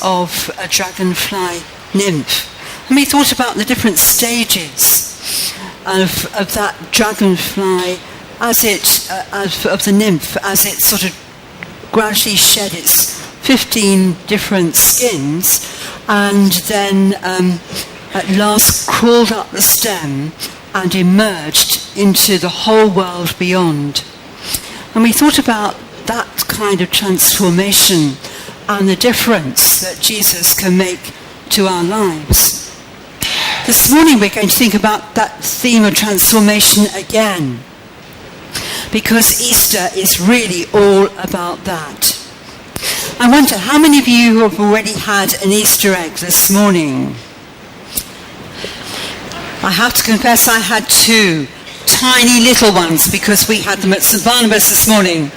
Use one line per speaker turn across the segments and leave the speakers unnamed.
of a dragonfly nymph. And we thought about the different stages of that dragonfly as of the nymph, as it sort of gradually shed its 15 different skins and then at last crawled up the stem and emerged into the whole world beyond. And we thought about that kind of transformation and the difference that Jesus can make to our lives. This morning we're going to think about that theme of transformation again, because Easter is really all about that. I wonder how many of you have already had an Easter egg this morning? I have to confess I had 2 tiny little ones because we had them at St Barnabas this morning.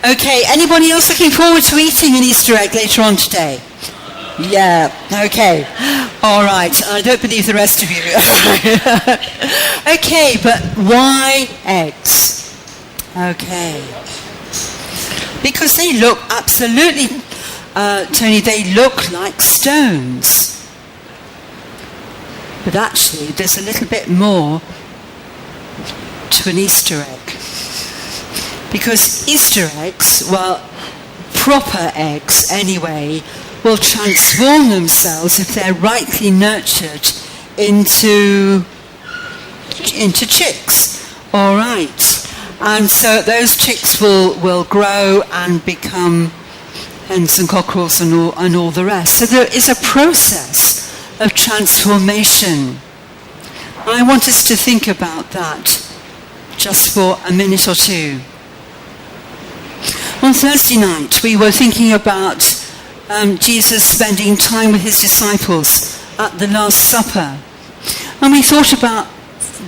Okay, anybody else looking forward to eating an Easter egg later on today? Yeah, okay. All right, I don't believe the rest of you. Okay, but why eggs? Okay. Because they look absolutely, Tony, they look like stones. But actually, there's a little bit more to an Easter egg. Because Easter eggs, well, proper eggs anyway, will transform themselves if they're rightly nurtured into chicks. All right. And so those chicks will grow and become hens and cockerels and all the rest. So there is a process of transformation. I want us to think about that just for a minute or two. On Thursday night, we were thinking about Jesus spending time with his disciples at the Last Supper. And we thought about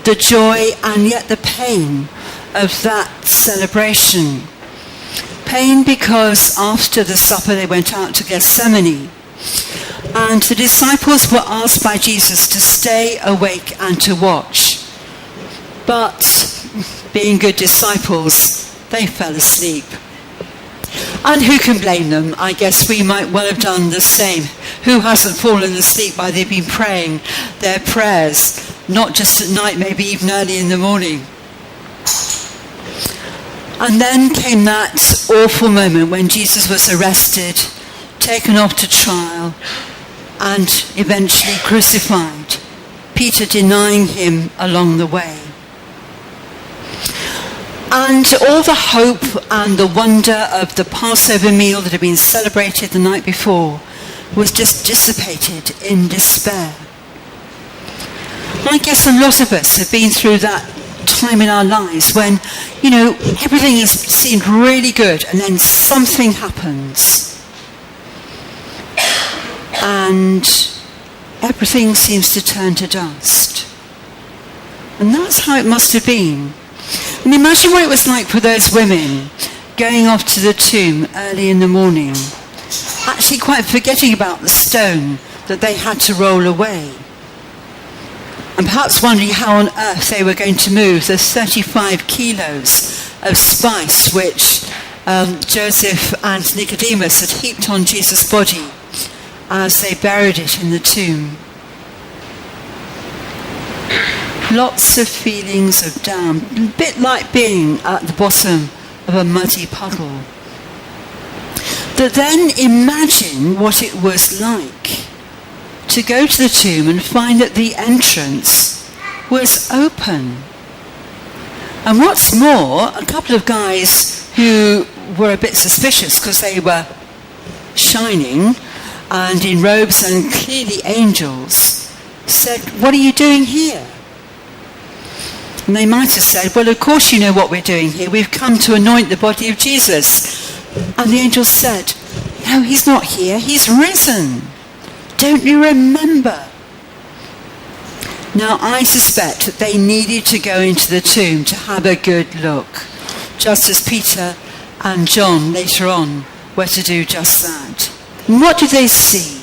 the joy and yet the pain of that celebration. Pain because after the supper they went out to Gethsemane. And the disciples were asked by Jesus to stay awake and to watch. But being good disciples, they fell asleep. And who can blame them? I guess we might well have done the same. Who hasn't fallen asleep while they've been praying their prayers, not just at night, maybe even early in the morning? And then came that awful moment when Jesus was arrested, taken off to trial, and eventually crucified, Peter denying him along the way. And all the hope and the wonder of the Passover meal that had been celebrated the night before was just dissipated in despair. I guess a lot of us have been through that time in our lives when, everything has seemed really good and then something happens. And everything seems to turn to dust. And that's how it must have been. And imagine what it was like for those women going off to the tomb early in the morning, actually quite forgetting about the stone that they had to roll away. And perhaps wondering how on earth they were going to move the 35 kilos of spice which Joseph and Nicodemus had heaped on Jesus' body as they buried it in the tomb. Lots of feelings of down, a bit like being at the bottom of a muddy puddle. But then imagine what it was like to go to the tomb and find that the entrance was open. And what's more, a couple of guys who were a bit suspicious because they were shining and in robes and clearly angels, said, "What are you doing here?" And they might have said, "Well, of course you know what we're doing here. We've come to anoint the body of Jesus." And the angel said, "No, he's not here. He's risen. Don't you remember?" Now, I suspect that they needed to go into the tomb to have a good look, just as Peter and John later on were to do just that. And what did they see?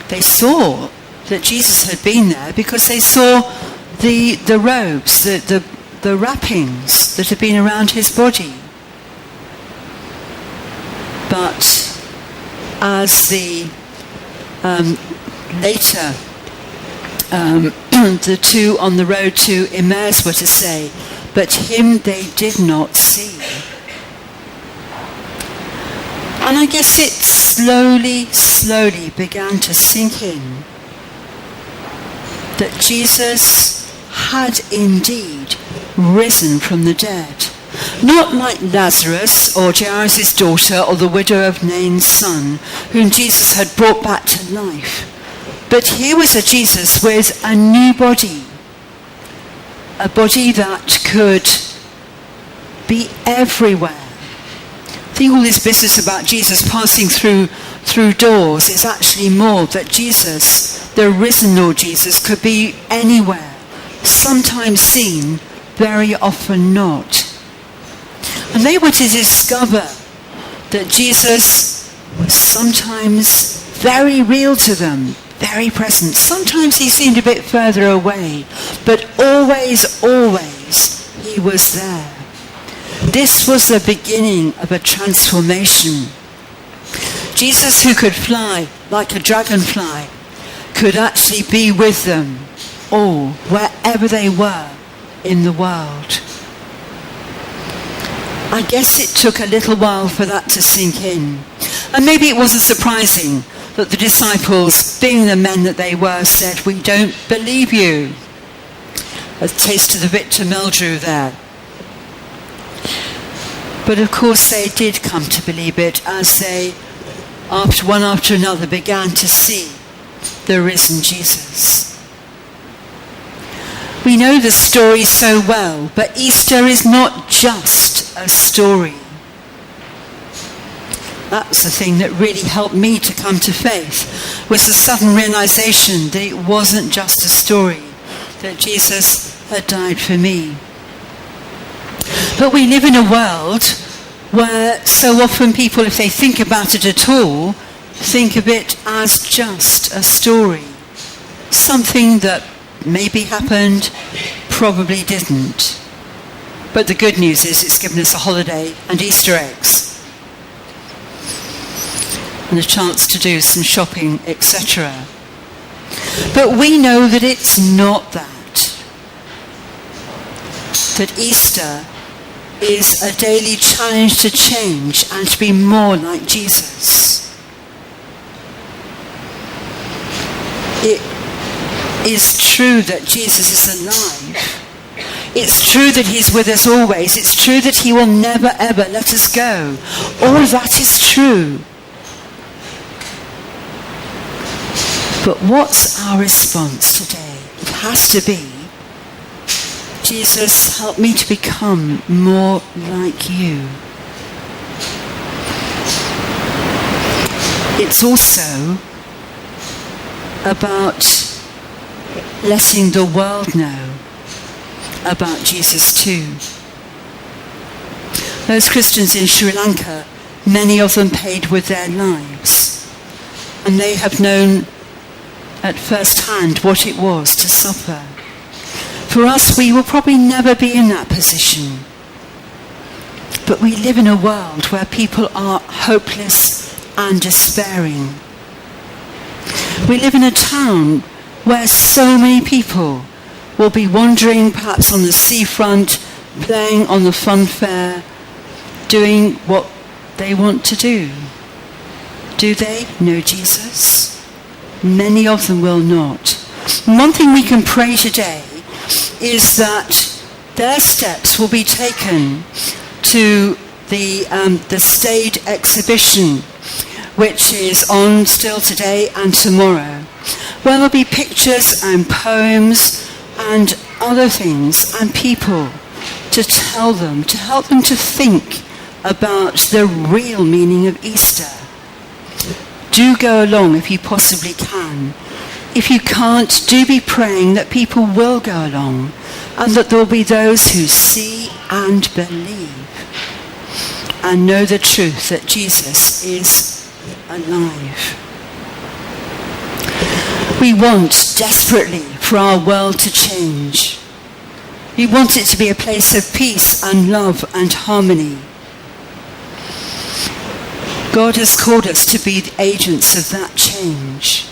They saw that Jesus had been there because they saw the robes, the wrappings that had been around his body. But as the later the two on the road to Emmaus were to say, but him they did not see. And I guess it slowly began to sink in that Jesus had indeed risen from the dead. Not like Lazarus or Jairus' daughter or the widow of Nain's son, whom Jesus had brought back to life. But here was a Jesus with a new body. A body that could be everywhere. I think all this business about Jesus passing through doors is actually more that Jesus, the risen Lord Jesus, could be anywhere. Sometimes seen, very often not. And they were to discover that Jesus was sometimes very real to them, very present. Sometimes he seemed a bit further away, but always he was there. This was the beginning of a transformation. Jesus, who could fly like a dragonfly, could actually be with them all, wherever they were in the world. I guess it took a little while for that to sink in. And maybe it wasn't surprising that the disciples, being the men that they were, said, "We don't believe you." A taste of the Victor Meldrew there. But of course they did come to believe it as they, one after another, began to see the risen Jesus. We know the story so well, but Easter is not just a story. That's the thing that really helped me to come to faith, was the sudden realization that it wasn't just a story, that Jesus had died for me. But we live in a world where so often people, if they think about it at all, think of it as just a story. Something that maybe happened, probably didn't. But the good news is it's given us a holiday and Easter eggs. And a chance to do some shopping, etc. But we know that it's not that. That Easter is a daily challenge to change and to be more like Jesus. It is true that Jesus is alive. It's true that he's with us always. It's true that he will never ever let us go. All of that is true. But what's our response today? It has to be, Jesus, help me to become more like you. It's also about letting the world know about Jesus too. Those Christians in Sri Lanka, many of them paid with their lives, and they have known at first hand what it was to suffer. For us, we will probably never be in that position. But we live in a world where people are hopeless and despairing. We live in a town where so many people will be wandering perhaps on the seafront, playing on the fun fair, doing what they want to do. Do they know Jesus? Many of them will not. One thing we can pray today is that their steps will be taken to the stage exhibition, which is on still today and tomorrow, where there'll be pictures and poems and other things and people to tell them, to help them to think about the real meaning of Easter. Do go along if you possibly can. If you can't, do be praying that people will go along and that there will be those who see and believe and know the truth that Jesus is alive. We want desperately for our world to change. We want it to be a place of peace and love and harmony. God has called us to be the agents of that change.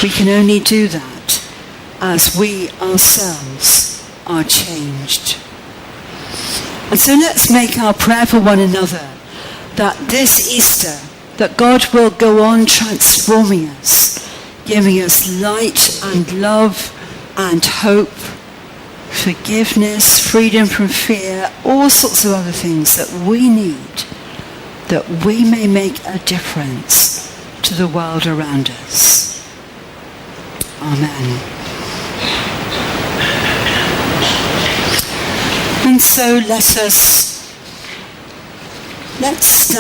We can only do that as we ourselves are changed. And so let's make our prayer for one another that this Easter, that God will go on transforming us, giving us light and love and hope, forgiveness, freedom from fear, all sorts of other things that we need, that we may make a difference to the world around us. Amen. And so let's stand.